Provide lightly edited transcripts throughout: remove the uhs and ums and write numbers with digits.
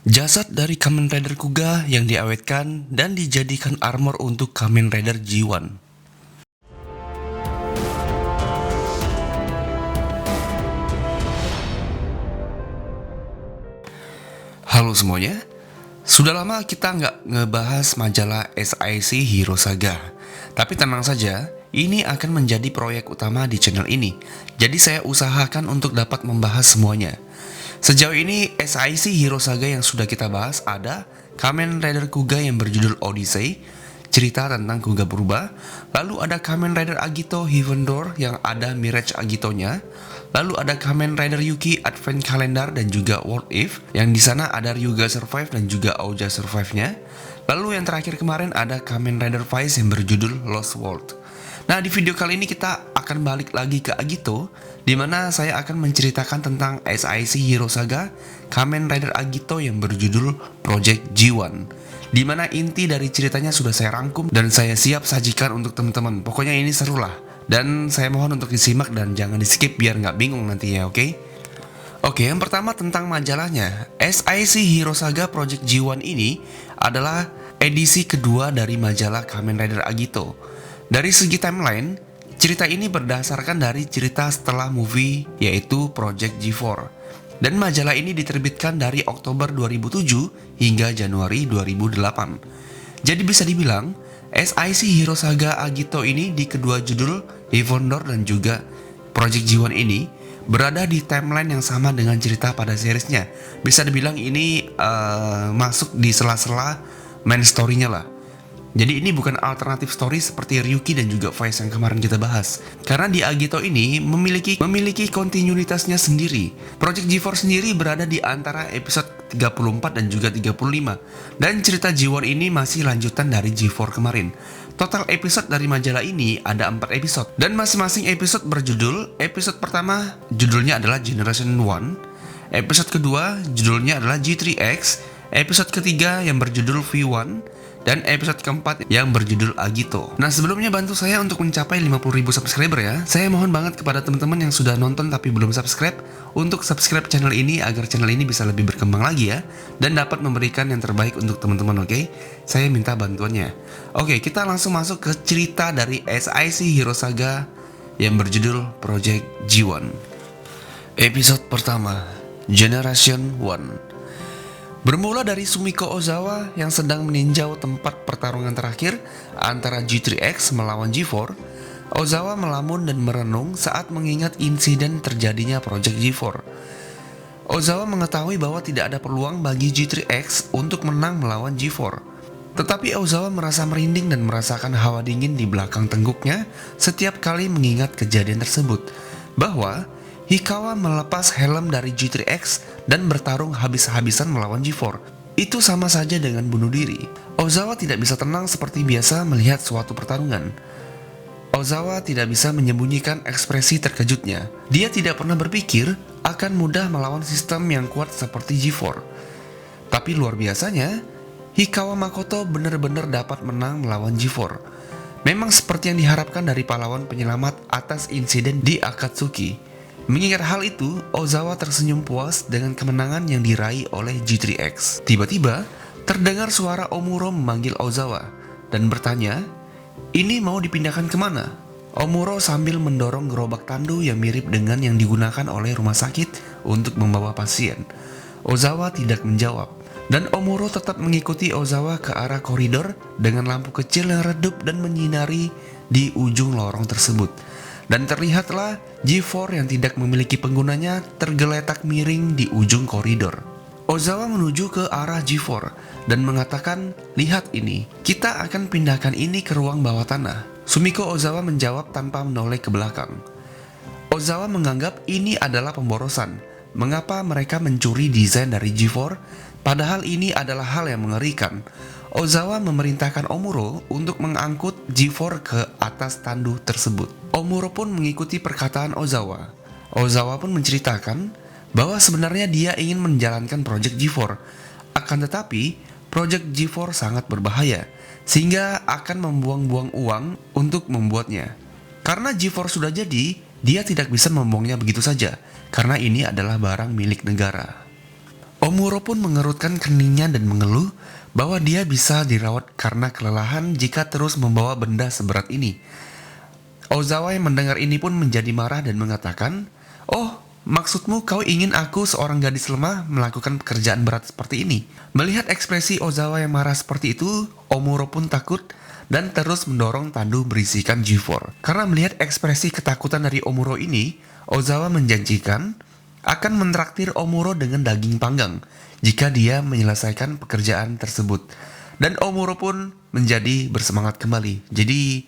Jasad dari Kamen Rider Kuga yang diawetkan dan dijadikan armor untuk Kamen Rider G1. Halo semuanya, sudah lama kita nggak ngebahas majalah SIC Hero Saga. Tapi tenang saja, ini akan menjadi proyek utama di channel ini. Jadi saya usahakan untuk dapat membahas semuanya. Sejauh ini SIC Hero Saga yang sudah kita bahas ada Kamen Rider Kuga yang berjudul Odyssey, cerita tentang Kuga berubah. Lalu ada Kamen Rider Agito Heaven Door yang ada Mirage Agitonya. Lalu ada Kamen Rider Yuki Advent Calendar dan juga World If, yang di sana ada Ryuga Survive dan juga Aoja Survive-nya. Lalu yang terakhir kemarin ada Kamen Rider Vice yang berjudul Lost World. Nah, di video kali ini kita akan balik lagi ke Agito, di mana saya akan menceritakan tentang SIC Hero Saga Kamen Rider Agito yang berjudul Project G1. Di mana inti dari ceritanya sudah saya rangkum dan saya siap sajikan untuk teman-teman. Pokoknya ini seru lah. Dan saya mohon untuk disimak dan jangan di skip biar nggak bingung nanti ya, oke? Oke, yang pertama tentang majalahnya. SIC Hero Saga Project G1 ini adalah edisi kedua dari majalah Kamen Rider Agito. Dari segi timeline, cerita ini berdasarkan dari cerita setelah movie yaitu Project G4. Dan majalah ini diterbitkan dari Oktober 2007 hingga Januari 2008. Jadi bisa dibilang, SIC Hero Saga Agito ini di kedua judul Heaven Door dan juga Project G1 ini berada di timeline yang sama dengan cerita pada seriesnya. Bisa dibilang ini masuk di sela-sela main story-nya lah. Jadi ini bukan alternatif story seperti Ryuki dan juga Vice yang kemarin kita bahas. Karena di Agito ini memiliki kontinuitasnya sendiri. Project G4 sendiri berada di antara episode 34 dan juga 35. Dan cerita G1 ini masih lanjutan dari G4 kemarin. Total episode dari majalah ini ada 4 episode. Dan masing-masing episode berjudul, episode pertama judulnya adalah Generation 1. Episode kedua judulnya adalah G3X. Episode ketiga yang berjudul V1. Dan episode keempat yang berjudul Agito. Nah, sebelumnya bantu saya untuk mencapai 50.000 subscriber ya. Saya mohon banget kepada teman-teman yang sudah nonton tapi belum subscribe untuk subscribe channel ini agar channel ini bisa lebih berkembang lagi ya, dan dapat memberikan yang terbaik untuk teman-teman, oke? Saya minta bantuannya. Oke, kita langsung masuk ke cerita dari SIC Hero Saga yang berjudul Project G1. Episode pertama, Generation 1. Bermula dari Sumiko Ozawa yang sedang meninjau tempat pertarungan terakhir antara G3X melawan G4, Ozawa melamun dan merenung saat mengingat insiden terjadinya Project G4. Ozawa mengetahui bahwa tidak ada peluang bagi G3X untuk menang melawan G4. Tetapi Ozawa merasa merinding dan merasakan hawa dingin di belakang tengguknya setiap kali mengingat kejadian tersebut, bahwa Hikawa melepas helm dari G3X dan bertarung habis-habisan melawan G4. Itu sama saja dengan bunuh diri. Ozawa tidak bisa tenang seperti biasa melihat suatu pertarungan. Ozawa tidak bisa menyembunyikan ekspresi terkejutnya. Dia tidak pernah berpikir akan mudah melawan sistem yang kuat seperti G4. Tapi luar biasanya, Hikawa Makoto benar-benar dapat menang melawan G4. Memang seperti yang diharapkan dari pahlawan penyelamat atas insiden di Akatsuki. Mengingat hal itu, Ozawa tersenyum puas dengan kemenangan yang diraih oleh G3X. Tiba-tiba, terdengar suara Omuro memanggil Ozawa dan bertanya, "Ini mau dipindahkan kemana?" Omuro sambil mendorong gerobak tandu yang mirip dengan yang digunakan oleh rumah sakit untuk membawa pasien. Ozawa tidak menjawab, dan Omuro tetap mengikuti Ozawa ke arah koridor dengan lampu kecil yang redup dan menyinari di ujung lorong tersebut. Dan terlihatlah G4 yang tidak memiliki penggunanya tergeletak miring di ujung koridor. Ozawa menuju ke arah G4 dan mengatakan, "Lihat ini, kita akan pindahkan ini ke ruang bawah tanah." Sumiko Ozawa menjawab tanpa menoleh ke belakang. Ozawa menganggap ini adalah pemborosan. Mengapa mereka mencuri desain dari G4? Padahal ini adalah hal yang mengerikan. Ozawa memerintahkan Omuro untuk mengangkut G4 ke atas tandu tersebut. Omuro pun mengikuti perkataan Ozawa. Ozawa pun menceritakan bahwa sebenarnya dia ingin menjalankan Project G4. Akan tetapi, Project G4 sangat berbahaya, sehingga akan membuang-buang uang untuk membuatnya. Karena G4 sudah jadi, dia tidak bisa membuangnya begitu saja, karena ini adalah barang milik negara. Omuro pun mengerutkan keningnya dan mengeluh bahwa dia bisa dirawat karena kelelahan jika terus membawa benda seberat ini. Ozawa yang mendengar ini pun menjadi marah dan mengatakan, "Oh, maksudmu kau ingin aku seorang gadis lemah melakukan pekerjaan berat seperti ini?" Melihat ekspresi Ozawa yang marah seperti itu, Omuro pun takut dan terus mendorong tandu berisikan G4. Karena melihat ekspresi ketakutan dari Omuro ini, Ozawa menjanjikan akan mentraktir Omuro dengan daging panggang jika dia menyelesaikan pekerjaan tersebut. Dan Omuro pun menjadi bersemangat kembali. Jadi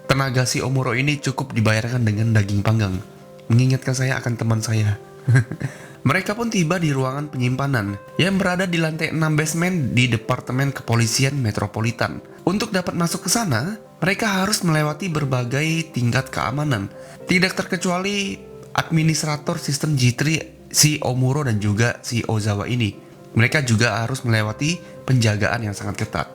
tenaga si Omuro ini cukup dibayarkan dengan daging panggang. Mengingatkan saya akan teman saya. Mereka pun tiba di ruangan penyimpanan yang berada di lantai 6 basement di Departemen Kepolisian Metropolitan. Untuk dapat masuk ke sana, mereka harus melewati berbagai tingkat keamanan. Tidak terkecuali administrator sistem G3 si Omuro dan juga si Ozawa ini. Mereka juga harus melewati penjagaan yang sangat ketat.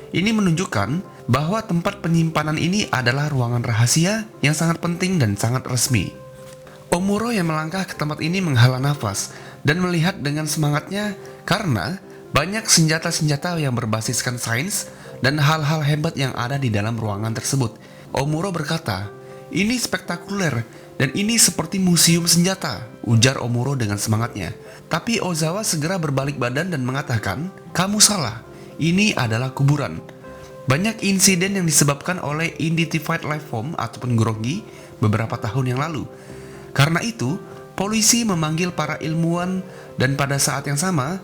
Ini menunjukkan bahwa tempat penyimpanan ini adalah ruangan rahasia yang sangat penting dan sangat resmi. Omuro yang melangkah ke tempat ini menghela nafas dan melihat dengan semangatnya karena banyak senjata-senjata yang berbasiskan sains dan hal-hal hebat yang ada di dalam ruangan tersebut. Omuro berkata, "Ini spektakuler dan ini seperti museum senjata," ujar Omuro dengan semangatnya. Tapi Ozawa segera berbalik badan dan mengatakan, "Kamu salah, ini adalah kuburan." Banyak insiden yang disebabkan oleh Identified Life Form ataupun Grogi beberapa tahun yang lalu. Karena itu, polisi memanggil para ilmuwan dan pada saat yang sama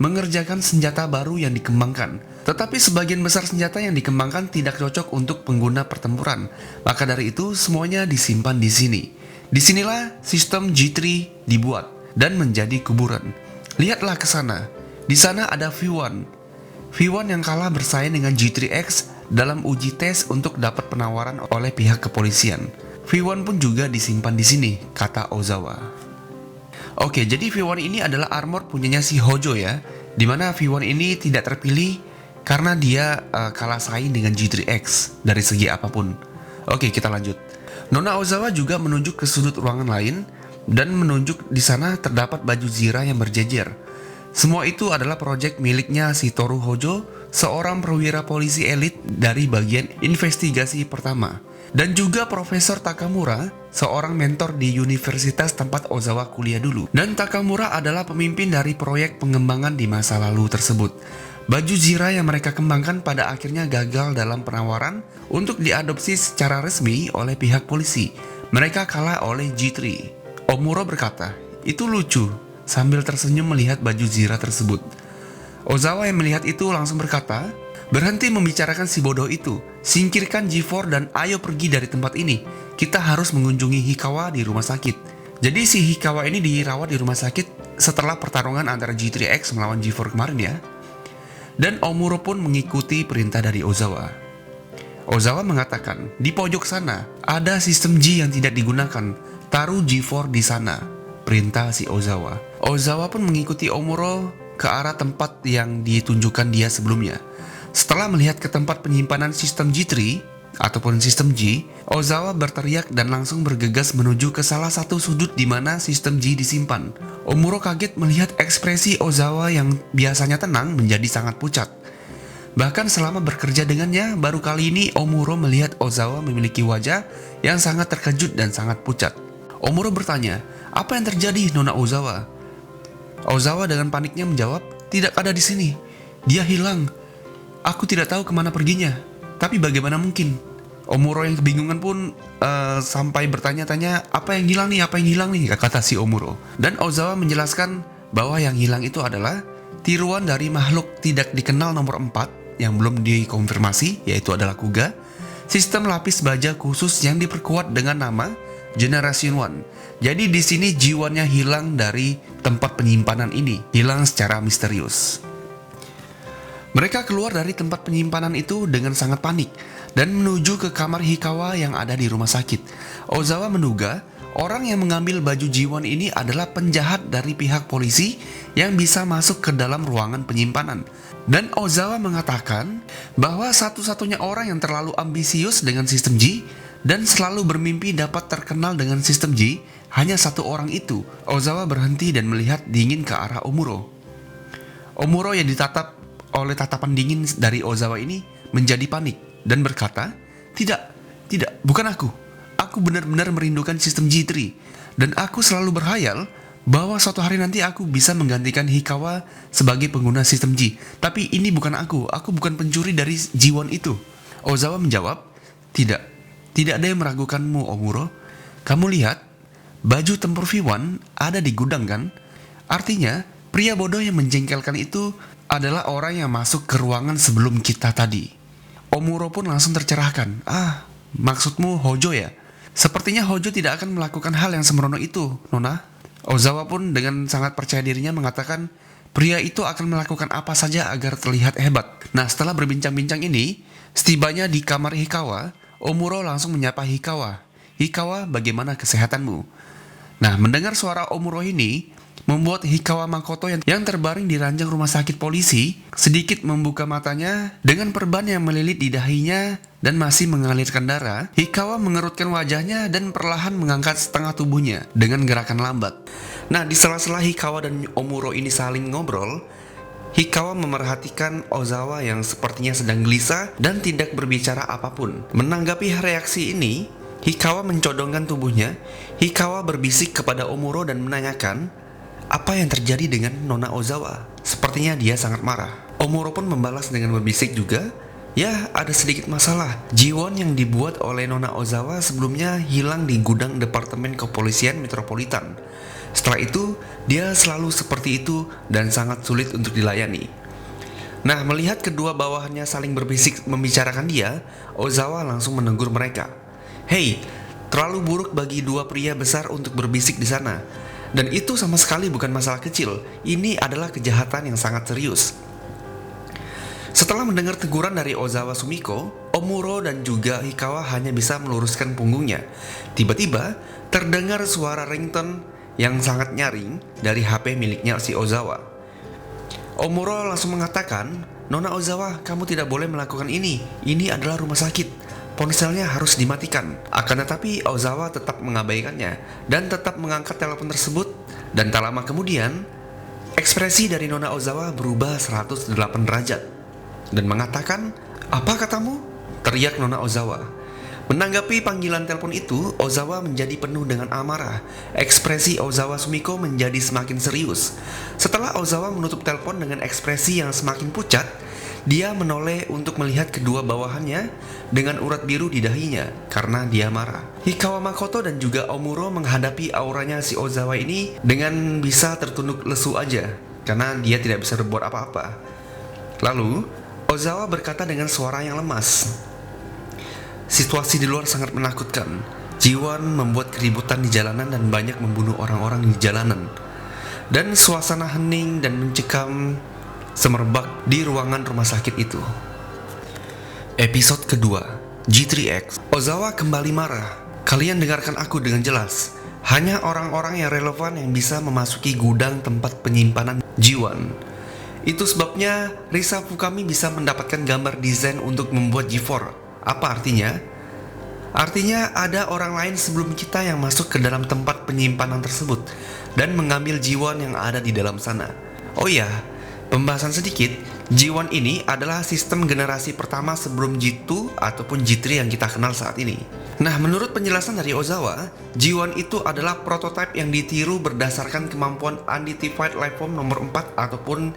mengerjakan senjata baru yang dikembangkan. Tetapi sebagian besar senjata yang dikembangkan tidak cocok untuk pengguna pertempuran. Maka dari itu semuanya disimpan di sini. Disinilah sistem G3 dibuat dan menjadi kuburan. Lihatlah ke sana. Di sana ada V1. V1 yang kalah bersaing dengan G3X dalam uji tes untuk dapat penawaran oleh pihak kepolisian. V1 pun juga disimpan di sini, kata Ozawa. Oke, jadi V1 ini adalah armor punyanya si Hojo ya, dimana V1 ini tidak terpilih karena dia kalah saing dengan G3X dari segi apapun. Oke, kita lanjut. Nona Ozawa juga menunjuk ke sudut ruangan lain dan menunjuk di sana terdapat baju zira yang berjejer. Semua itu adalah proyek miliknya si Toru Hojo, seorang perwira polisi elit dari bagian investigasi pertama. Dan juga Profesor Takamura, seorang mentor di universitas tempat Ozawa kuliah dulu. Dan Takamura adalah pemimpin dari proyek pengembangan di masa lalu tersebut. Baju zira yang mereka kembangkan pada akhirnya gagal dalam penawaran untuk diadopsi secara resmi oleh pihak polisi. Mereka kalah oleh G3. Omuro berkata, "Itu lucu," sambil tersenyum melihat baju zira tersebut. Ozawa yang melihat itu langsung berkata, "Berhenti membicarakan si bodoh itu. Singkirkan G4 dan ayo pergi dari tempat ini. Kita harus mengunjungi Hikawa di rumah sakit." Jadi si Hikawa ini dirawat di rumah sakit setelah pertarungan antara G3X melawan G4 kemarin ya. Dan Omuro pun mengikuti perintah dari Ozawa. Ozawa mengatakan, "Di pojok sana ada sistem G yang tidak digunakan. Taruh G4 di sana," perintah si Ozawa. Ozawa pun mengikuti Omuro ke arah tempat yang ditunjukkan dia sebelumnya. Setelah melihat ke tempat penyimpanan sistem G3 ataupun sistem G, Ozawa berteriak dan langsung bergegas menuju ke salah satu sudut di mana sistem G disimpan. Omuro kaget melihat ekspresi Ozawa yang biasanya tenang menjadi sangat pucat. Bahkan selama bekerja dengannya, baru kali ini Omuro melihat Ozawa memiliki wajah yang sangat terkejut dan sangat pucat. Omuro bertanya, "Apa yang terjadi, Nona Ozawa?" Ozawa dengan paniknya menjawab, "Tidak ada di sini. Dia hilang. Aku tidak tahu kemana perginya. Tapi bagaimana mungkin?" Omuro yang kebingungan pun sampai bertanya-tanya, "Apa yang hilang nih? Apa yang hilang nih?" kata si Omuro. Dan Ozawa menjelaskan bahwa yang hilang itu adalah tiruan dari makhluk tidak dikenal nomor 4 yang belum dikonfirmasi, yaitu adalah Kuga, sistem lapis baja khusus yang diperkuat dengan nama Generation 1. Jadi di sini G1-nya hilang dari tempat penyimpanan ini, hilang secara misterius. Mereka keluar dari tempat penyimpanan itu dengan sangat panik dan menuju ke kamar Hikawa yang ada di rumah sakit. Ozawa menduga orang yang mengambil baju G1 ini adalah penjahat dari pihak polisi yang bisa masuk ke dalam ruangan penyimpanan. Dan Ozawa mengatakan bahwa satu-satunya orang yang terlalu ambisius dengan sistem G dan selalu bermimpi dapat terkenal dengan sistem G hanya satu orang itu. Ozawa berhenti dan melihat dingin ke arah Omuro. Omuro yang ditatap oleh tatapan dingin dari Ozawa ini menjadi panik dan berkata, Tidak, bukan aku. Aku benar-benar merindukan sistem G3. Dan aku selalu berhayal bahwa suatu hari nanti aku bisa menggantikan Hikawa sebagai pengguna sistem G. Tapi ini bukan aku bukan pencuri dari G1 itu. Ozawa menjawab, Tidak ada yang meragukanmu, Omuro. Kamu lihat, baju tempur V1 ada di gudang kan? Artinya, pria bodoh yang menjengkelkan itu adalah orang yang masuk ke ruangan sebelum kita tadi. Omuro pun langsung tercerahkan. Maksudmu Hojo ya? Sepertinya Hojo tidak akan melakukan hal yang sembrono itu, Nona. Ozawa pun dengan sangat percaya dirinya mengatakan, pria itu akan melakukan apa saja agar terlihat hebat. Nah, setelah berbincang-bincang ini, setibanya di kamar Hikawa, Omuro langsung menyapa Hikawa. Hikawa, bagaimana kesehatanmu? Nah, mendengar suara Omuro ini, membuat Hikawa Makoto yang terbaring di ranjang rumah sakit polisi sedikit membuka matanya dengan perban yang melilit di dahinya dan masih mengalirkan darah. Hikawa mengerutkan wajahnya dan perlahan mengangkat setengah tubuhnya dengan gerakan lambat. Nah, di sela-sela Hikawa dan Omuro ini saling ngobrol, Hikawa memerhatikan Ozawa yang sepertinya sedang gelisah dan tidak berbicara apapun. Menanggapi reaksi ini, Hikawa mencodongkan tubuhnya. Hikawa berbisik kepada Omuro dan menanyakan, apa yang terjadi dengan Nona Ozawa? Sepertinya dia sangat marah. Omuro pun membalas dengan berbisik juga, ya ada sedikit masalah. G1 yang dibuat oleh Nona Ozawa sebelumnya hilang di gudang Departemen Kepolisian Metropolitan. Setelah itu, dia selalu seperti itu dan sangat sulit untuk dilayani. Nah, melihat kedua bawahannya saling berbisik membicarakan dia, Ozawa langsung menegur mereka. Hei, terlalu buruk bagi dua pria besar untuk berbisik di sana. Dan itu sama sekali bukan masalah kecil. Ini adalah kejahatan yang sangat serius. Setelah mendengar teguran dari Ozawa Sumiko, Omuro dan juga Hikawa hanya bisa meluruskan punggungnya. Tiba-tiba, terdengar suara ringtone yang sangat nyaring dari HP miliknya si Ozawa. Omuro langsung mengatakan, Nona Ozawa, kamu tidak boleh melakukan ini. Ini adalah rumah sakit. Ponselnya harus dimatikan. Akan tetapi Ozawa tetap mengabaikannya dan tetap mengangkat telepon tersebut. Dan tak lama kemudian, ekspresi dari Nona Ozawa berubah 108 derajat dan mengatakan, apa katamu? Teriak Nona Ozawa. Menanggapi panggilan telepon itu, Ozawa menjadi penuh dengan amarah. Ekspresi Ozawa Sumiko menjadi semakin serius. Setelah Ozawa menutup telepon dengan ekspresi yang semakin pucat, dia menoleh untuk melihat kedua bawahannya dengan urat biru di dahinya karena dia marah. Hikawa Makoto dan juga Omuro menghadapi auranya si Ozawa ini dengan bisa tertunduk lesu aja karena dia tidak bisa berbuat apa-apa. Lalu, Ozawa berkata dengan suara yang lemas, situasi di luar sangat menakutkan. G1 membuat keributan di jalanan dan banyak membunuh orang-orang di jalanan. Dan suasana hening dan mencekam semerbak di ruangan rumah sakit itu. Episode kedua, G3X. Ozawa kembali marah. Kalian dengarkan aku dengan jelas. Hanya orang-orang yang relevan yang bisa memasuki gudang tempat penyimpanan G1. Itu sebabnya Risa Fukami bisa mendapatkan gambar desain untuk membuat G4. Apa artinya? Artinya ada orang lain sebelum kita yang masuk ke dalam tempat penyimpanan tersebut dan mengambil G1 yang ada di dalam sana. Oh iya, pembahasan sedikit, G1 ini adalah sistem generasi pertama sebelum G2 ataupun G3 yang kita kenal saat ini. Nah, menurut penjelasan dari Ozawa, G1 itu adalah prototipe yang ditiru berdasarkan kemampuan Unidentified Lifeform nomor 4 ataupun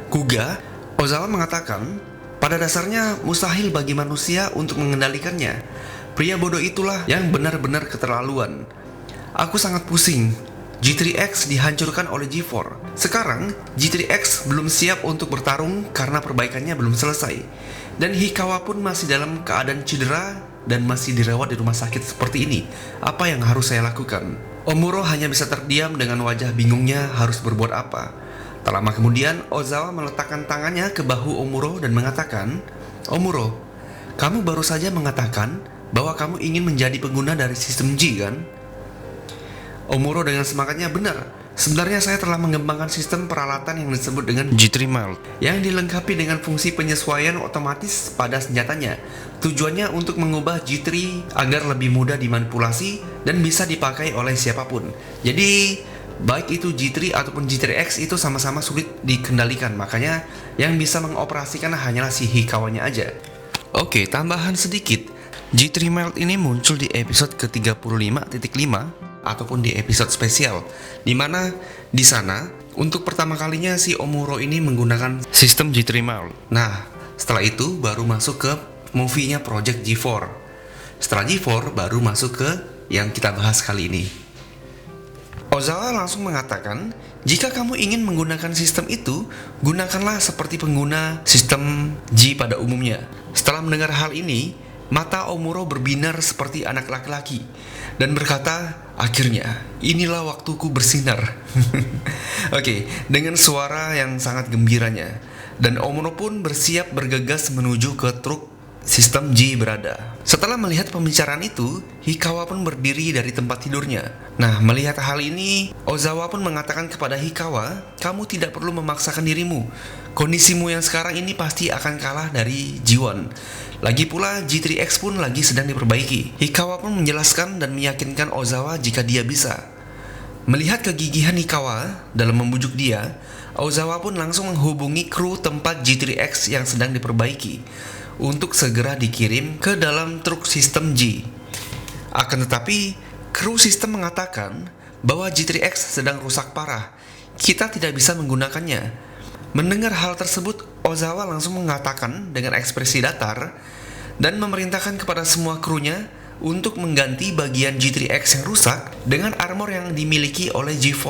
KUGA. Ozawa mengatakan, pada dasarnya mustahil bagi manusia untuk mengendalikannya. Pria bodoh itulah yang benar-benar keterlaluan. Aku sangat pusing. G3X dihancurkan oleh G4. Sekarang, G3X belum siap untuk bertarung karena perbaikannya belum selesai. Dan Hikawa pun masih dalam keadaan cedera dan masih dirawat di rumah sakit seperti ini. Apa yang harus saya lakukan? Omuro hanya bisa terdiam dengan wajah bingungnya harus berbuat apa. Tak lama kemudian, Ozawa meletakkan tangannya ke bahu Omuro dan mengatakan, Omuro, kamu baru saja mengatakan bahwa kamu ingin menjadi pengguna dari sistem G, kan? Omuro dengan semangatnya, benar. Sebenarnya saya telah mengembangkan sistem peralatan yang disebut dengan G3 Melt yang dilengkapi dengan fungsi penyesuaian otomatis pada senjatanya. Tujuannya untuk mengubah G3 agar lebih mudah dimanipulasi dan bisa dipakai oleh siapapun. Jadi baik itu G3 ataupun G3X itu sama-sama sulit dikendalikan. Makanya yang bisa mengoperasikan hanyalah si Hikawanya aja. Oke, tambahan sedikit. G3 Melt ini muncul di episode ke-35.5 ataupun di episode spesial, dimana di sana untuk pertama kalinya si Omuro ini menggunakan sistem G3 Melt. Nah, setelah itu baru masuk ke movie-nya Project G4. Setelah G4 baru masuk ke yang kita bahas kali ini. Ozawa langsung mengatakan, jika kamu ingin menggunakan sistem itu, gunakanlah seperti pengguna sistem G pada umumnya. Setelah mendengar hal ini, mata Omuro berbinar seperti anak laki-laki dan berkata, akhirnya inilah waktuku bersinar. Oke, dengan suara yang sangat gembiranya. Dan Omuro pun bersiap bergegas menuju ke truk sistem G berada. Setelah melihat pembicaraan itu, Hikawa pun berdiri dari tempat tidurnya. Nah, melihat hal ini, Ozawa pun mengatakan kepada Hikawa, kamu tidak perlu memaksakan dirimu. Kondisimu yang sekarang ini pasti akan kalah dari G1. Lagi pula G3X pun lagi sedang diperbaiki. Hikawa pun menjelaskan dan meyakinkan Ozawa jika dia bisa. Melihat kegigihan Hikawa dalam membujuk dia, Ozawa pun langsung menghubungi kru tempat G3X yang sedang diperbaiki untuk segera dikirim ke dalam truk sistem G. Akan tetapi, kru sistem mengatakan bahwa G3X sedang rusak parah. Kita tidak bisa menggunakannya. Mendengar hal tersebut, Ozawa langsung mengatakan dengan ekspresi datar dan memerintahkan kepada semua krunya untuk mengganti bagian G3X yang rusak dengan armor yang dimiliki oleh G4.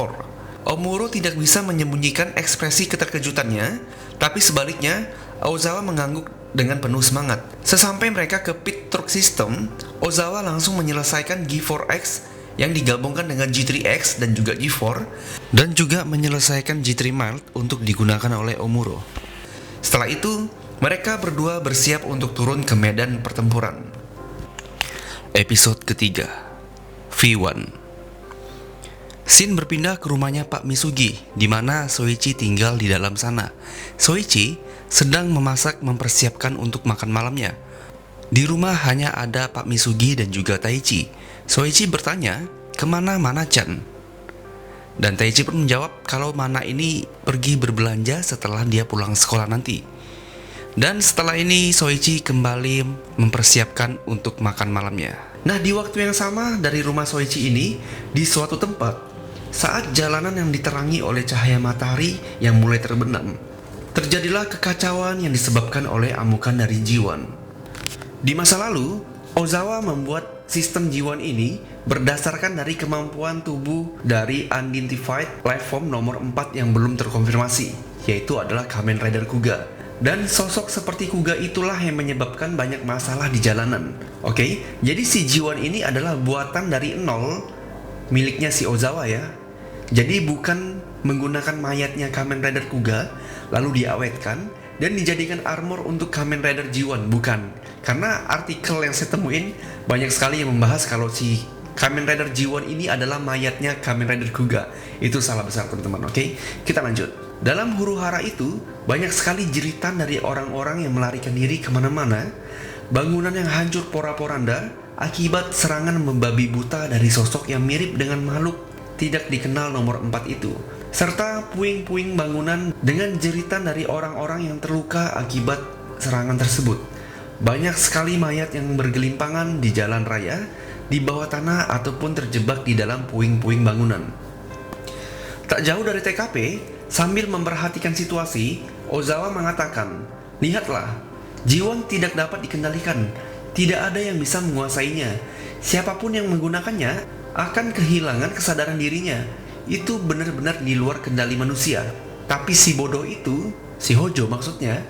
Omuro tidak bisa menyembunyikan ekspresi keterkejutannya, tapi sebaliknya, Ozawa mengangguk dengan penuh semangat. Sesampai mereka ke pit truk system, Ozawa langsung menyelesaikan G4X yang digabungkan dengan G3X dan juga G4, dan juga menyelesaikan G3 Mild untuk digunakan oleh Omuro. Setelah itu, mereka berdua bersiap untuk turun ke medan pertempuran. Episode ketiga, V1. Shin berpindah ke rumahnya Pak Misugi, di mana Soichi tinggal di dalam sana. Soichi sedang memasak mempersiapkan untuk makan malamnya. Di rumah hanya ada Pak Misugi dan juga Taichi. Soichi bertanya, kemana Mana-chan? Dan Taichi pun menjawab kalau Mana ini pergi berbelanja setelah dia pulang sekolah nanti. Dan setelah ini Soichi kembali mempersiapkan untuk makan malamnya. Nah, di waktu yang sama dari rumah Soichi ini, di suatu tempat, saat jalanan yang diterangi oleh cahaya matahari yang mulai terbenam, terjadilah kekacauan yang disebabkan oleh amukan dari G1. Di masa lalu, Ozawa membuat sistem G1 ini berdasarkan dari kemampuan tubuh dari Unidentified Life Form nomor 4 yang belum terkonfirmasi, yaitu adalah Kamen Rider Kuga. Dan sosok seperti Kuga itulah yang menyebabkan banyak masalah di jalanan. Oke, jadi si G1 ini adalah buatan dari nol miliknya si Ozawa ya. Jadi bukan menggunakan mayatnya Kamen Rider Kuga lalu diawetkan dan dijadikan armor untuk Kamen Rider G1, bukan. Karena artikel yang saya temuin banyak sekali yang membahas kalau si Kamen Rider G1 ini adalah mayatnya Kamen Rider Kuga. Itu salah besar teman-teman, oke? Kita lanjut. Dalam huru-hara itu, banyak sekali jeritan dari orang-orang yang melarikan diri kemana-mana. Bangunan yang hancur pora-poranda akibat serangan membabi buta dari sosok yang mirip dengan makhluk tidak dikenal nomor 4 itu. Serta puing-puing bangunan dengan jeritan dari orang-orang yang terluka akibat serangan tersebut. Banyak sekali mayat yang bergelimpangan di jalan raya, di bawah tanah ataupun terjebak di dalam puing-puing bangunan. Tak jauh dari TKP, sambil memperhatikan situasi, Ozawa mengatakan, lihatlah, G1 tidak dapat dikendalikan, tidak ada yang bisa menguasainya. Siapapun yang menggunakannya akan kehilangan kesadaran dirinya. Itu benar-benar di luar kendali manusia. Tapi si bodoh itu, si Hojo maksudnya.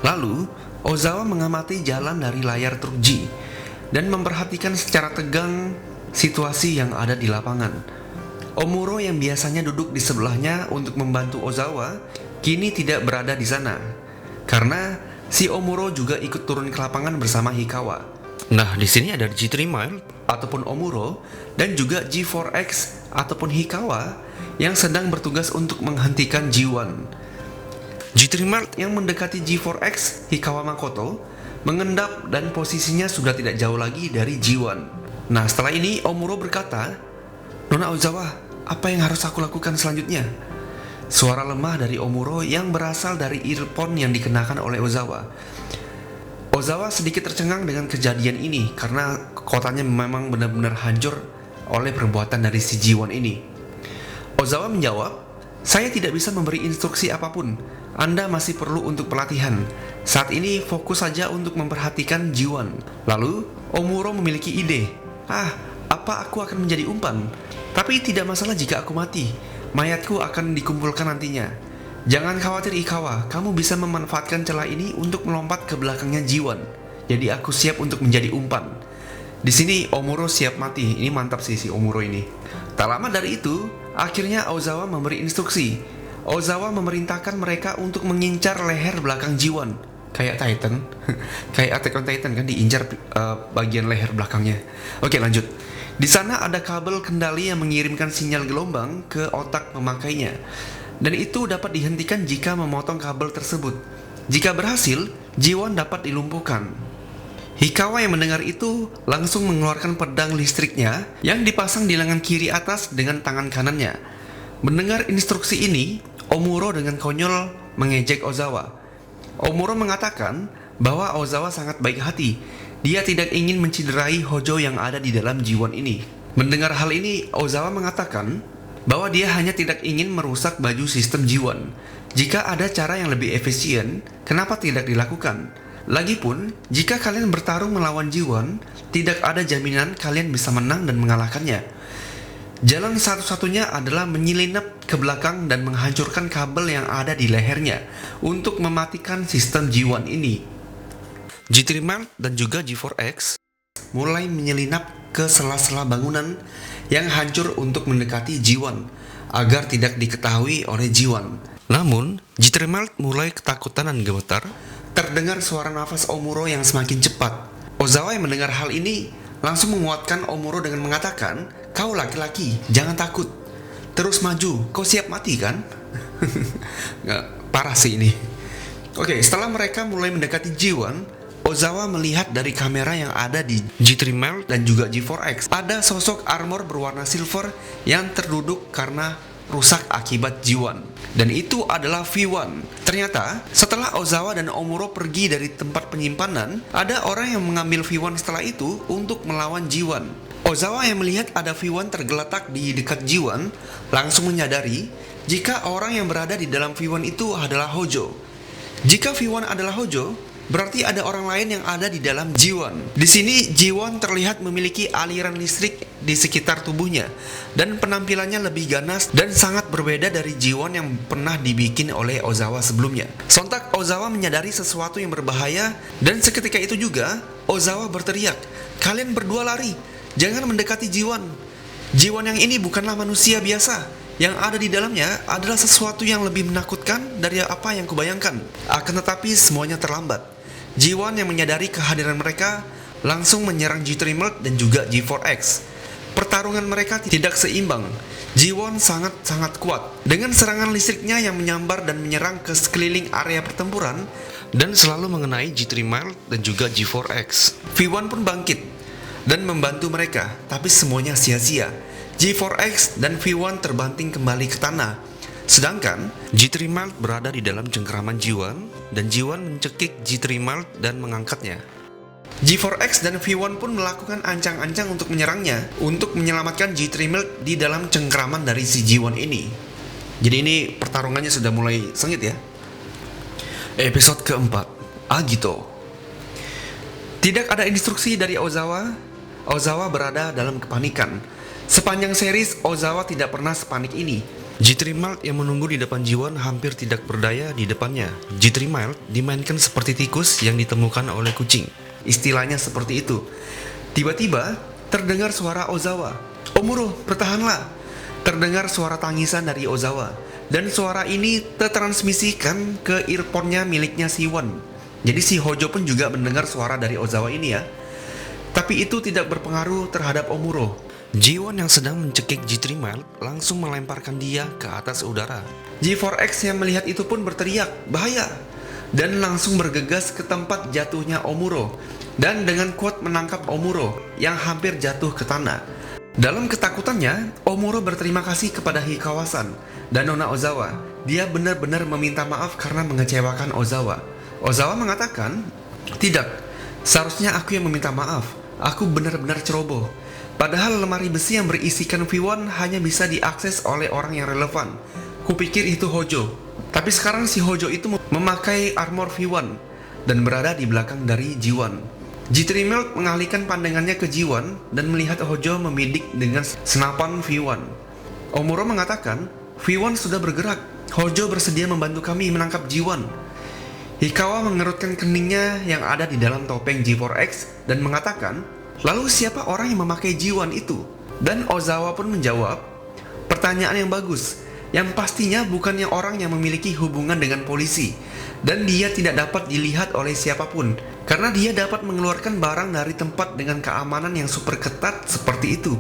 Lalu, Ozawa mengamati jalan dari layar truk G dan memperhatikan secara tegang situasi yang ada di lapangan. Omuro yang biasanya duduk di sebelahnya untuk membantu Ozawa, kini tidak berada di sana. Karena si Omuro juga ikut turun ke lapangan bersama Hikawa. Nah, di sini ada G3 Mild ataupun Omuro dan juga G4X ataupun Hikawa yang sedang bertugas untuk menghentikan G1. G3 Mild yang mendekati G4X, Hikawa Makoto, mengendap dan posisinya sudah tidak jauh lagi dari G1. Nah, setelah ini Omuro berkata, Nona Ozawa, Apa yang harus aku lakukan selanjutnya? Suara lemah dari Omuro yang berasal dari earphone yang dikenakan oleh Ozawa. Ozawa sedikit tercengang dengan kejadian ini karena kotanya memang benar-benar hancur oleh perbuatan dari si Jiwon ini. Ozawa menjawab, "Saya tidak bisa memberi instruksi apapun. Anda masih perlu untuk pelatihan. Saat ini fokus saja untuk memperhatikan Jiwon." Lalu, Omuro memiliki ide. Apa aku akan menjadi umpan? Tapi tidak masalah jika aku mati. Mayatku akan dikumpulkan nantinya. Jangan khawatir Ikawa, kamu bisa memanfaatkan celah ini untuk melompat ke belakangnya Jiwon. Jadi aku siap untuk menjadi umpan. Di sini Omuro siap mati. Ini mantap sih si Omuro ini. Tak lama dari itu, akhirnya Ozawa memberi instruksi. Ozawa memerintahkan mereka untuk mengincar leher belakang Jiwon. Kayak Titan. Kayak Attack on Titan kan, diincar bagian leher belakangnya. Oke, lanjut. Di sana ada kabel kendali yang mengirimkan sinyal gelombang ke otak pemakainya. Dan itu dapat dihentikan jika memotong kabel tersebut. Jika berhasil, Jiwon dapat dilumpuhkan. Hikawa yang mendengar itu langsung mengeluarkan pedang listriknya yang dipasang di lengan kiri atas dengan tangan kanannya. Mendengar instruksi ini, Omuro dengan konyol mengejek Ozawa. Omuro mengatakan bahwa Ozawa sangat baik hati. Dia tidak ingin menciderai Hojo yang ada di dalam Jiwon ini. Mendengar hal ini, Ozawa mengatakan bahwa dia hanya tidak ingin merusak baju sistem Jiwon. Jika ada cara yang lebih efisien, kenapa tidak dilakukan? Lagipun, jika kalian bertarung melawan Jiwon, tidak ada jaminan kalian bisa menang dan mengalahkannya. Jalan satu-satunya adalah menyelinap ke belakang dan menghancurkan kabel yang ada di lehernya untuk mematikan sistem Jiwon ini. G3 Melt dan juga G4X mulai menyelinap ke sela-sela bangunan yang hancur untuk mendekati Jiwon agar tidak diketahui oleh Jiwon. Namun, G3 Melt mulai ketakutan dan gemetar. Terdengar suara nafas Omuro yang semakin cepat. Ozawa yang mendengar hal ini langsung menguatkan Omuro dengan mengatakan, "Kau laki-laki, jangan takut. Terus maju, kau siap mati kan?" Nggak, parah sih ini. Oke, setelah mereka mulai mendekati Jiwon, Ozawa melihat dari kamera yang ada di G3 Melt dan juga G4X. Ada sosok armor berwarna silver yang terduduk karena rusak akibat Jiwon. Dan itu adalah V1. Ternyata, setelah Ozawa dan Omuro pergi dari tempat penyimpanan, ada orang yang mengambil V1 setelah itu untuk melawan Jiwon. Ozawa yang melihat ada V1 tergeletak di dekat Jiwon, langsung menyadari jika orang yang berada di dalam V1 itu adalah Hojo. Jika V1 adalah Hojo, berarti ada orang lain yang ada di dalam Jiwon. Di sini Jiwon terlihat memiliki aliran listrik di sekitar tubuhnya dan penampilannya lebih ganas dan sangat berbeda dari Jiwon yang pernah dibikin oleh Ozawa sebelumnya. Sontak Ozawa menyadari sesuatu yang berbahaya dan seketika itu juga Ozawa berteriak, "Kalian berdua lari, jangan mendekati Jiwon. Jiwon yang ini bukanlah manusia biasa. Yang ada di dalamnya adalah sesuatu yang lebih menakutkan dari apa yang kubayangkan." Akan tetapi semuanya terlambat. Jiwon yang menyadari kehadiran mereka langsung menyerang G3 Melt dan juga G4X. Pertarungan mereka tidak seimbang. Jiwon sangat-sangat kuat dengan serangan listriknya yang menyambar dan menyerang ke sekeliling area pertempuran dan selalu mengenai G3 Melt dan juga G4X. V1 pun bangkit dan membantu mereka, tapi semuanya sia-sia. G4X dan V1 terbanting kembali ke tanah. Sedangkan G3 Melt berada di dalam cengkeraman Jiwon dan Jiwon mencekik G3 Melt dan mengangkatnya. G4X dan V1 pun melakukan ancang-ancang untuk menyerangnya untuk menyelamatkan G3 Melt di dalam cengkeraman dari si Jiwon ini. Jadi ini pertarungannya sudah mulai sengit ya. Episode keempat, Agito. Tidak ada instruksi dari Ozawa. Ozawa berada dalam kepanikan. Sepanjang series, Ozawa tidak pernah sepanik ini. G3 Melt yang menunggu di depan Jiwon hampir tidak berdaya di depannya. G3 Melt dimainkan seperti tikus yang ditemukan oleh kucing. Istilahnya seperti itu. Tiba-tiba terdengar suara Ozawa. "Omuro, bertahanlah." Terdengar suara tangisan dari Ozawa. Dan suara ini tertransmisikan ke earphone-nya miliknya Siwon. Jadi si Hojo pun juga mendengar suara dari Ozawa ini ya. Tapi itu tidak berpengaruh terhadap Omuro. Jiwon yang sedang mencekik G3 Melt langsung melemparkan dia ke atas udara. G4X yang melihat itu pun berteriak, "Bahaya!" dan langsung bergegas ke tempat jatuhnya Omuro dan dengan kuat menangkap Omuro yang hampir jatuh ke tanah. Dalam ketakutannya, Omuro berterima kasih kepada Hikawa-san dan Nona Ozawa. Dia benar-benar meminta maaf karena mengecewakan Ozawa. Ozawa mengatakan, "Tidak, seharusnya aku yang meminta maaf. Aku benar-benar ceroboh. Padahal lemari besi yang berisikan V1 hanya bisa diakses oleh orang yang relevan. Kupikir itu Hojo. Tapi sekarang si Hojo itu memakai armor V1 dan berada di belakang dari G1." G3 Milk mengalihkan pandangannya ke G1 dan melihat Hojo membidik dengan senapan V1. Omuro mengatakan, V1 sudah bergerak. Hojo bersedia membantu kami menangkap G1. Hikawa mengerutkan keningnya yang ada di dalam topeng G4X dan mengatakan, lalu siapa orang yang memakai G1 itu? Dan Ozawa pun menjawab, pertanyaan yang bagus. Yang pastinya bukannya orang yang memiliki hubungan dengan polisi, dan dia tidak dapat dilihat oleh siapapun, karena dia dapat mengeluarkan barang dari tempat dengan keamanan yang super ketat seperti itu.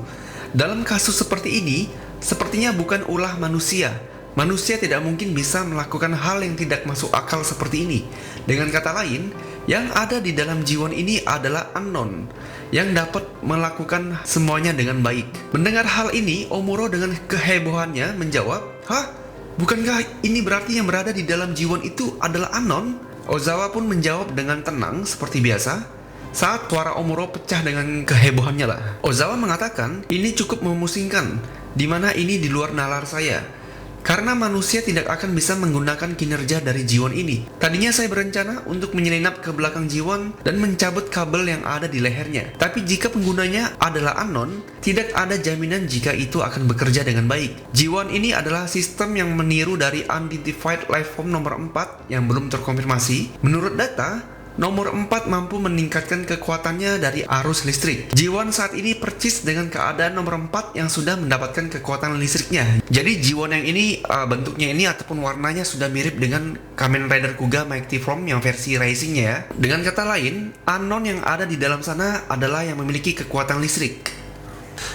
Dalam kasus seperti ini, sepertinya bukan ulah manusia. Manusia tidak mungkin bisa melakukan hal yang tidak masuk akal seperti ini. Dengan kata lain, yang ada di dalam G1 ini adalah unknown, yang dapat melakukan semuanya dengan baik. Mendengar hal ini, Omuro dengan kehebohannya menjawab, "Hah? Bukankah ini berarti yang berada di dalam G1 itu adalah unknown?" Ozawa pun menjawab dengan tenang seperti biasa. Saat suara Omuro pecah dengan kehebohannya lah. Ozawa mengatakan, ini cukup memusingkan, dimana ini di luar nalar saya. Karena manusia tidak akan bisa menggunakan kinerja dari G1 ini. Tadinya saya berencana untuk menyelinap ke belakang G1 dan mencabut kabel yang ada di lehernya. Tapi jika penggunanya adalah unknown, tidak ada jaminan jika itu akan bekerja dengan baik. G1 ini adalah sistem yang meniru dari Unidentified Lifeform nomor 4 yang belum terkonfirmasi. Menurut data, nomor 4 mampu meningkatkan kekuatannya dari arus listrik. G1 saat ini percis dengan keadaan nomor 4 yang sudah mendapatkan kekuatan listriknya. Jadi G1 yang ini bentuknya ini ataupun warnanya sudah mirip dengan Kamen Rider Kuga Mighty Form yang versi racingnya ya. Dengan kata lain, unknown yang ada di dalam sana adalah yang memiliki kekuatan listrik.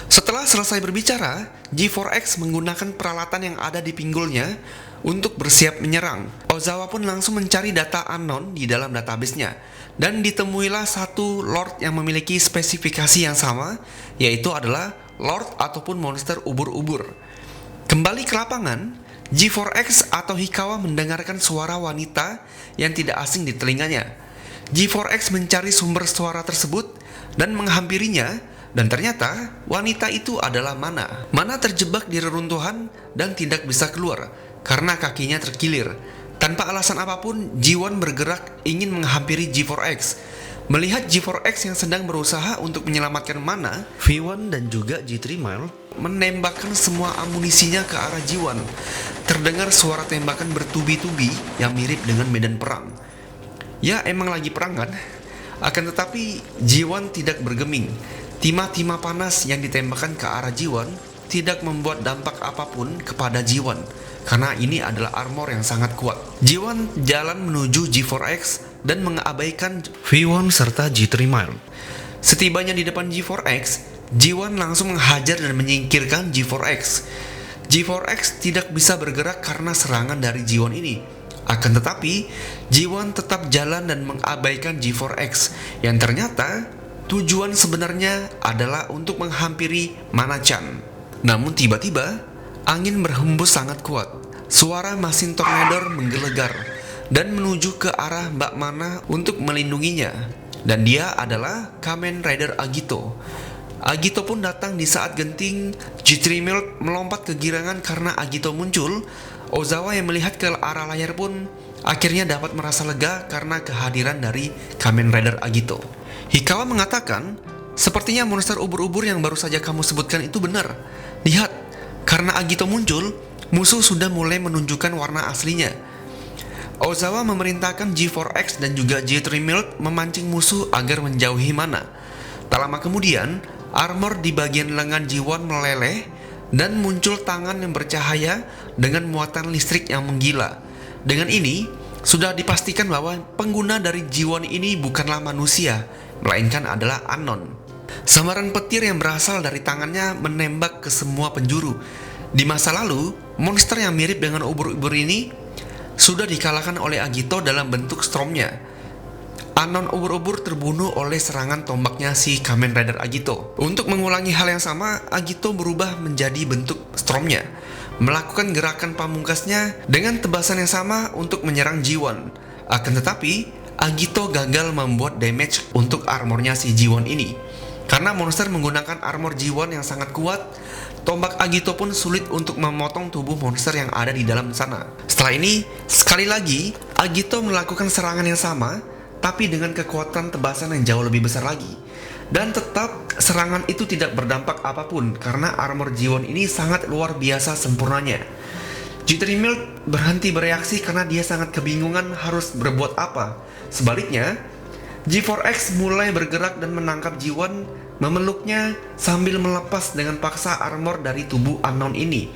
Setelah selesai berbicara, G4X menggunakan peralatan yang ada di pinggulnya untuk bersiap menyerang. Ozawa pun langsung mencari data unknown di dalam database-nya, dan ditemuilah satu Lord yang memiliki spesifikasi yang sama, yaitu adalah Lord ataupun monster ubur-ubur. Kembali ke lapangan, G4X atau Hikawa mendengarkan suara wanita yang tidak asing di telinganya. G4X mencari sumber suara tersebut dan menghampirinya. Dan ternyata wanita itu adalah Mana. Mana terjebak di reruntuhan dan tidak bisa keluar karena kakinya terkilir. Tanpa alasan apapun, G1 bergerak ingin menghampiri G4X. Melihat G4X yang sedang berusaha untuk menyelamatkan Mana, V1 dan juga G3 Mile menembakkan semua amunisinya ke arah G1. Terdengar suara tembakan bertubi-tubi yang mirip dengan medan perang. Ya, emang lagi perang kan? Akan tetapi G1 tidak bergeming. Timah-timah panas yang ditembakkan ke arah G1 tidak membuat dampak apapun kepada G1 karena ini adalah armor yang sangat kuat. G1 jalan menuju G4X dan mengabaikan V1 serta G3 Mile. Setibanya di depan G4X, G1 langsung menghajar dan menyingkirkan G4X. G4X tidak bisa bergerak karena serangan dari G1 ini. Akan tetapi, G1 tetap jalan dan mengabaikan G4X yang ternyata tujuan sebenarnya adalah untuk menghampiri Mana-chan. Namun tiba-tiba, angin berhembus sangat kuat. Suara mesin tornado menggelegar dan menuju ke arah Mbak Mana untuk melindunginya. Dan dia adalah Kamen Rider Agito. Agito pun datang di saat genting. G3 Milk melompat kegirangan karena Agito muncul. Ozawa yang melihat ke arah layar pun akhirnya dapat merasa lega karena kehadiran dari Kamen Rider Agito. Hikawa mengatakan, sepertinya monster ubur-ubur yang baru saja kamu sebutkan itu benar. Lihat, karena Agito muncul, musuh sudah mulai menunjukkan warna aslinya. Ozawa memerintahkan G4X dan juga G3 Milk memancing musuh agar menjauhi Mana. Tak lama kemudian, armor di bagian lengan G1 meleleh dan muncul tangan yang bercahaya dengan muatan listrik yang menggila. Dengan ini, sudah dipastikan bahwa pengguna dari G1 ini bukanlah manusia, melainkan adalah unknown. Samaran petir yang berasal dari tangannya menembak ke semua penjuru. Di masa lalu, monster yang mirip dengan ubur-ubur ini sudah dikalahkan oleh Agito dalam bentuk Stormnya. Anon ubur-ubur terbunuh oleh serangan tombaknya si Kamen Rider Agito. Untuk mengulangi hal yang sama, Agito berubah menjadi bentuk Stormnya, melakukan gerakan pamungkasnya dengan tebasan yang sama untuk menyerang G1. Akan tetapi, Agito gagal membuat damage untuk armornya si G1 ini. Karena monster menggunakan armor G1 yang sangat kuat, tombak Agito pun sulit untuk memotong tubuh monster yang ada di dalam sana. Setelah ini, sekali lagi, Agito melakukan serangan yang sama, tapi dengan kekuatan tebasan yang jauh lebih besar lagi. Dan tetap serangan itu tidak berdampak apapun karena armor G1 ini sangat luar biasa sempurnanya. Jittery Milt berhenti bereaksi karena dia sangat kebingungan harus berbuat apa. Sebaliknya, G4X mulai bergerak dan menangkap G1, memeluknya sambil melepas dengan paksa armor dari tubuh unknown ini.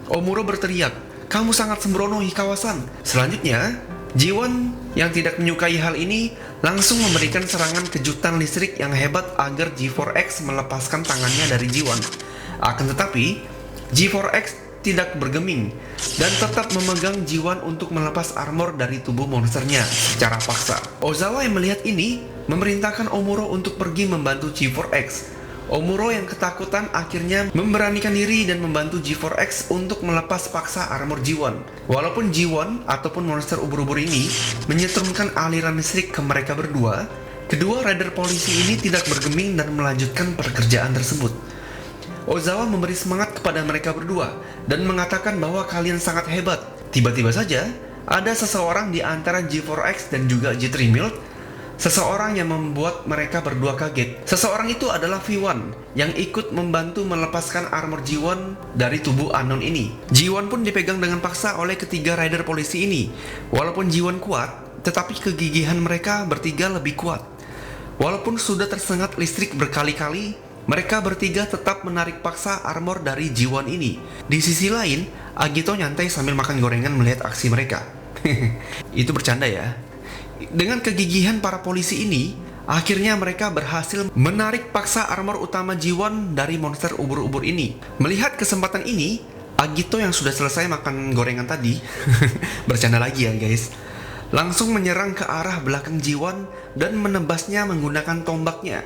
Omuro berteriak, "Kamu sangat sembrono, Hikawa-san." Selanjutnya, G1 yang tidak menyukai hal ini langsung memberikan serangan kejutan listrik yang hebat agar G4X melepaskan tangannya dari G1. Akan tetapi, G4X tidak bergeming dan tetap memegang G1 untuk melepas armor dari tubuh monsternya secara paksa. Ozawa yang melihat ini memerintahkan Omuro untuk pergi membantu G4X. Omuro yang ketakutan akhirnya memberanikan diri dan membantu G4X untuk melepas paksa armor G1. Walaupun G1 ataupun monster ubur-ubur ini menyetrumkan aliran listrik ke mereka berdua, kedua rider polisi ini tidak bergeming dan melanjutkan pekerjaan tersebut. Ozawa memberi semangat kepada mereka berdua dan mengatakan bahwa kalian sangat hebat. Tiba-tiba saja, ada seseorang di antara G4X dan juga Jittery Milt, seseorang yang membuat mereka berdua kaget. Seseorang itu adalah V1 yang ikut membantu melepaskan armor G1 dari tubuh unknown ini. G1 pun dipegang dengan paksa oleh ketiga rider polisi ini. Walaupun G1 kuat, tetapi kegigihan mereka bertiga lebih kuat. Walaupun sudah tersengat listrik berkali-kali, mereka bertiga tetap menarik paksa armor dari G1 ini. Di sisi lain, Agito nyantai sambil makan gorengan melihat aksi mereka. Itu bercanda ya. Dengan kegigihan para polisi ini, akhirnya mereka berhasil menarik paksa armor utama G1 dari monster ubur-ubur ini. Melihat kesempatan ini, Agito yang sudah selesai makan gorengan tadi, bercanda lagi ya guys, langsung menyerang ke arah belakang G1 dan menebasnya menggunakan tombaknya.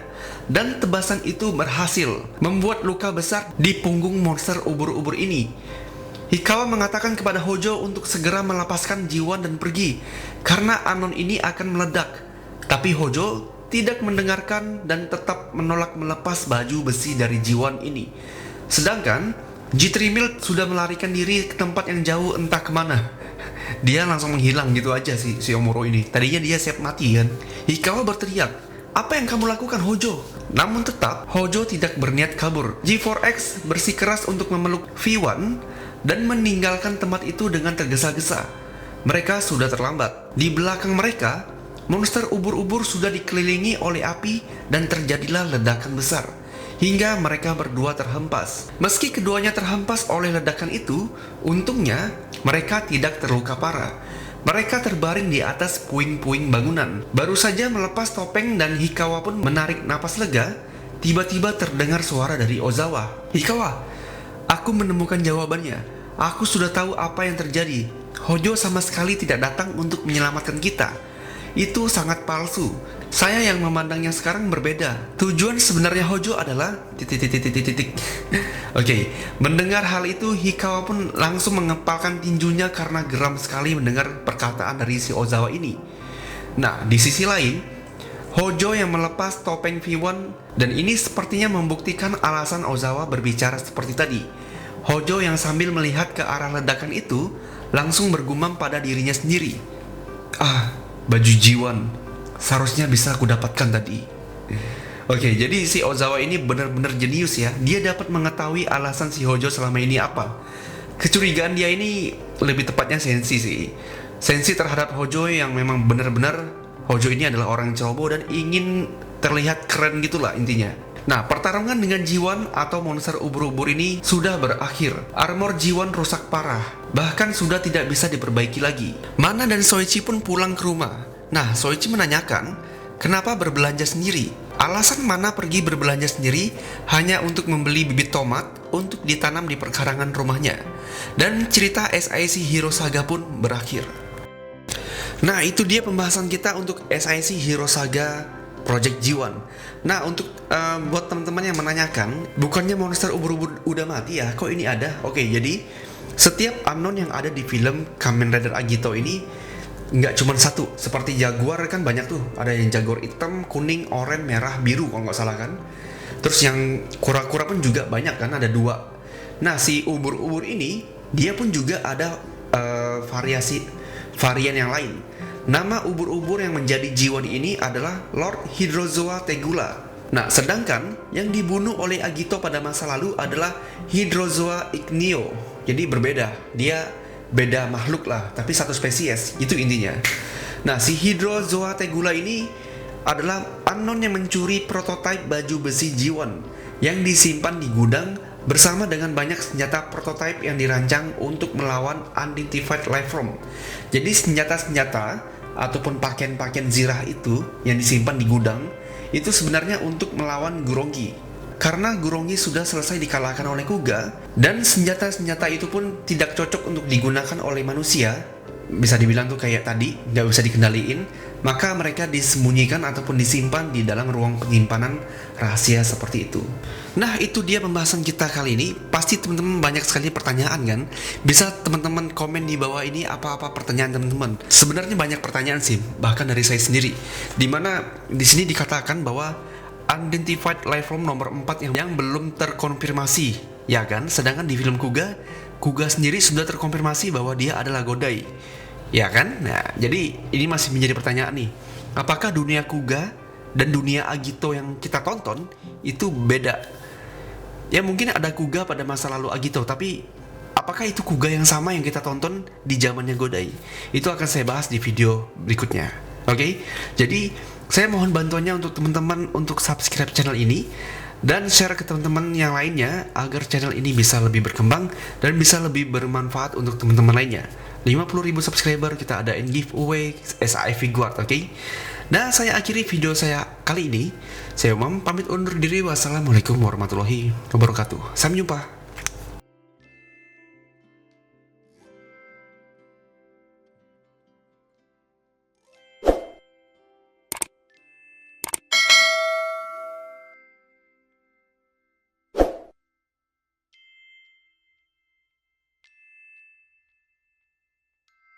Dan tebasan itu berhasil membuat luka besar di punggung monster ubur-ubur ini. Hikawa mengatakan kepada Hojo untuk segera melepaskan G1 dan pergi, karena anon ini akan meledak. Tapi Hojo tidak mendengarkan dan tetap menolak melepas baju besi dari G1 ini. Sedangkan Jittery Milt sudah melarikan diri ke tempat yang jauh entah kemana. Dia langsung menghilang gitu aja si Omuro ini. Tadinya dia siap mati kan. Hikawa berteriak, "Apa yang kamu lakukan, Hojo?" Namun tetap Hojo tidak berniat kabur. G4X bersikeras untuk memeluk V1 dan meninggalkan tempat itu dengan tergesa-gesa. Mereka sudah terlambat. Di belakang mereka, monster ubur-ubur sudah dikelilingi oleh api dan terjadilah ledakan besar, hingga mereka berdua terhempas. Meski keduanya terhempas oleh ledakan itu, untungnya mereka tidak terluka parah. Mereka terbaring di atas puing-puing bangunan. Baru saja melepas topeng dan Hikawa pun menarik napas lega, tiba-tiba terdengar suara dari Ozawa. "Hikawa, aku menemukan jawabannya. Aku sudah tahu apa yang terjadi. Hojo sama sekali tidak datang untuk menyelamatkan kita. Itu sangat palsu. Saya yang memandangnya sekarang berbeda. Tujuan sebenarnya Hojo adalah titik. Oke, mendengar hal itu Hikawa pun langsung mengepalkan tinjunya karena geram sekali mendengar perkataan dari si Ozawa ini. Nah, di sisi lain, Hojo yang melepas topeng V1 dan ini sepertinya membuktikan alasan Ozawa berbicara seperti tadi. Hojo yang sambil melihat ke arah ledakan itu langsung bergumam pada dirinya sendiri. Baju G1 seharusnya bisa aku dapatkan tadi. Oke, jadi si Ozawa ini benar-benar jenius ya. Dia dapat mengetahui alasan si Hojo selama ini apa. Kecurigaan dia ini lebih tepatnya sensi sih. Sensi terhadap Hojo yang memang benar-benar Hojo ini adalah orang ceroboh dan ingin terlihat keren gitulah intinya. Nah, pertarungan dengan G1 atau monster ubur-ubur ini sudah berakhir. Armor G1 rusak parah, bahkan sudah tidak bisa diperbaiki lagi. Mana dan Soichi pun pulang ke rumah. Nah, Soichi menanyakan, kenapa berbelanja sendiri? Alasan Mana pergi berbelanja sendiri hanya untuk membeli bibit tomat untuk ditanam di perkarangan rumahnya. Dan cerita SIC Hero Saga pun berakhir. Nah, itu dia pembahasan kita untuk SIC Hero Saga Project G1. Nah, untuk buat teman-teman yang menanyakan, bukannya monster ubur-ubur udah mati ya? Kok ini ada? Oke, jadi setiap Anon yang ada di film Kamen Rider Agito ini nggak cuma satu. Seperti Jaguar kan banyak tuh. Ada yang Jaguar hitam, kuning, oranye, merah, biru kalau nggak salah kan. Terus yang kura-kura pun juga banyak kan, ada 2. Nah, si ubur-ubur ini dia pun juga ada varian yang lain. Nama ubur-ubur yang menjadi G1 ini adalah Lord Hydrozoa Tegula. Nah, sedangkan yang dibunuh oleh Agito pada masa lalu adalah Hydrozoa Igneo. Jadi berbeda, dia beda makhluk lah, tapi satu spesies, itu intinya. Nah, si Hydrozoa Tegula ini adalah Anon yang mencuri prototipe baju besi G1 yang disimpan di gudang bersama dengan banyak senjata prototipe yang dirancang untuk melawan Unidentified Life Form. Jadi senjata-senjata ataupun pakaian-pakaian zirah itu yang disimpan di gudang itu sebenarnya untuk melawan Gurongi. Karena Gurongi sudah selesai dikalahkan oleh Kuga dan senjata-senjata itu pun tidak cocok untuk digunakan oleh manusia, bisa dibilang tuh kayak tadi nggak bisa dikendaliin, maka mereka disembunyikan ataupun disimpan di dalam ruang penyimpanan rahasia seperti itu. Nah, itu dia pembahasan kita kali ini. Pasti teman-teman banyak sekali pertanyaan kan? Bisa teman-teman komen di bawah ini apa-apa pertanyaan teman-teman. Sebenarnya banyak pertanyaan sih, bahkan dari saya sendiri. Dimana di sini dikatakan bahwa Unidentified Life Form nomor 4 yang belum terkonfirmasi, ya kan? Sedangkan di film Kuga sendiri sudah terkonfirmasi bahwa dia adalah Godai, ya kan? Nah, jadi ini masih menjadi pertanyaan nih. Apakah dunia Kuga dan dunia Agito yang kita tonton itu beda? Ya mungkin ada Kuga pada masa lalu Agito, tapi apakah itu Kuga yang sama yang kita tonton di zamannya Godai? Itu akan saya bahas di video berikutnya. Oke? Jadi saya mohon bantuannya untuk teman-teman untuk subscribe channel ini dan share ke teman-teman yang lainnya agar channel ini bisa lebih berkembang dan bisa lebih bermanfaat untuk teman-teman lainnya. 50.000 subscriber kita adain giveaway SAF Guard, oke? Nah, saya akhiri video saya kali ini. Saya Umam pamit undur diri. Wassalamualaikum warahmatullahi wabarakatuh. Sampai jumpa.